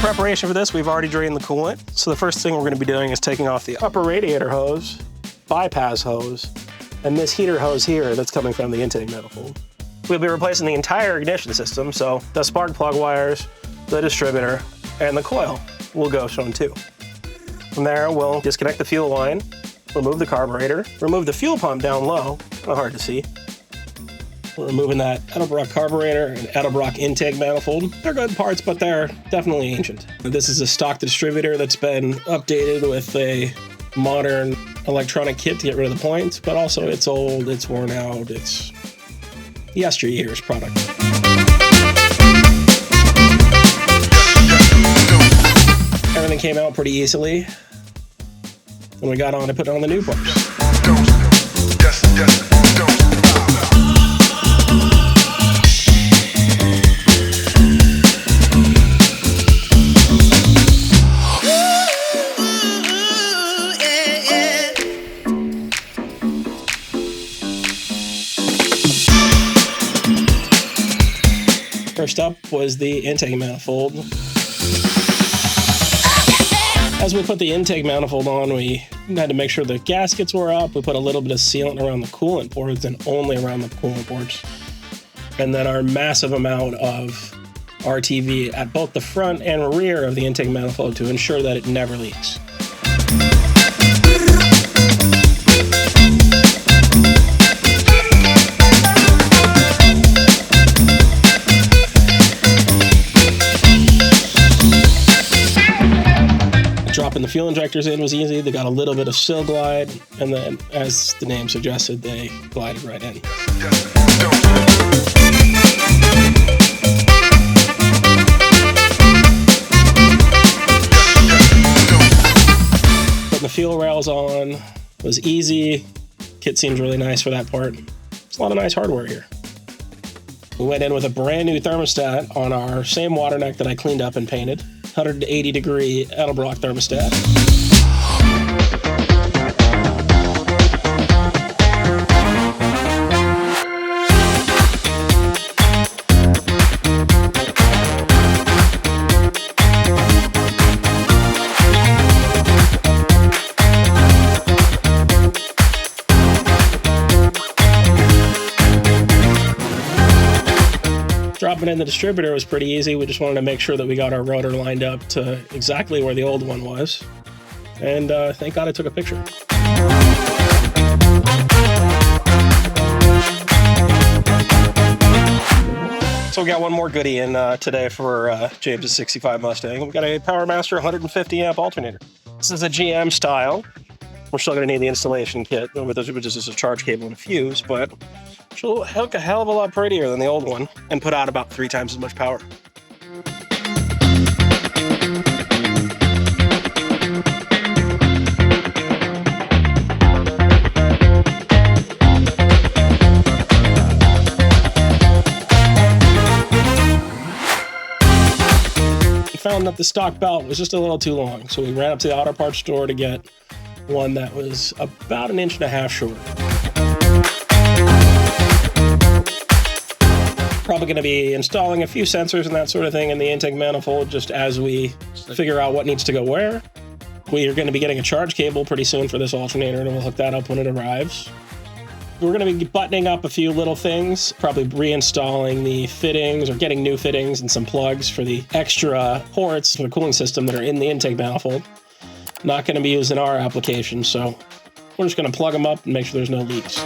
preparation for this, we've already drained the coolant. So the first thing we're gonna be doing is taking off the upper radiator hose, bypass hose, and this heater hose here that's coming from the intake manifold. We'll be replacing the entire ignition system, so the spark plug wires, the distributor, and the coil will go shown too. From there, we'll disconnect the fuel line, remove the carburetor, remove the fuel pump down low, kind of hard to see. We're removing that Edelbrock carburetor and Edelbrock intake manifold. They're good parts, but they're definitely ancient. This is a stock distributor that's been updated with a modern electronic kit to get rid of the points, but also it's old, it's worn out, it's yesteryear's product. Everything came out pretty easily when we got on to put on the new parts. First up was the intake manifold. As we put the intake manifold on, we had to make sure the gaskets were up. We put a little bit of sealant around the coolant ports and only around the coolant ports. And then our massive amount of RTV at both the front and rear of the intake manifold to ensure that it never leaks. Dropping the fuel injectors in was easy. They got a little bit of sill glide, and then, as the name suggested, they glided right in. Putting the fuel rails on was easy. Kit seems really nice for that part. There's a lot of nice hardware here. We went in with a brand new thermostat on our same water neck that I cleaned up and painted. 180 degree Edelbrock thermostat. Dropping in the distributor was pretty easy. We just wanted to make sure that we got our rotor lined up to exactly where the old one was. And thank God I took a picture. So we got one more goodie in today for James's 65 Mustang. We got a PowerMaster 150 amp alternator. This is a GM style. We're still going to need the installation kit, which is just a charge cable and a fuse, but she'll look a hell of a lot prettier than the old one and put out about 3 times as much power. We found that the stock belt was just a little too long, so we ran up to the auto parts store to get one that was about 1.5 inches short. Probably going to be installing a few sensors and that sort of thing in the intake manifold just as we figure out what needs to go where. We are going to be getting a charge cable pretty soon for this alternator, and we'll hook that up when it arrives. We're going to be buttoning up a few little things, probably reinstalling the fittings or getting new fittings and some plugs for the extra ports for the cooling system that are in the intake manifold. Not going to be used in our application, so we're just going to plug them up and make sure there's no leaks.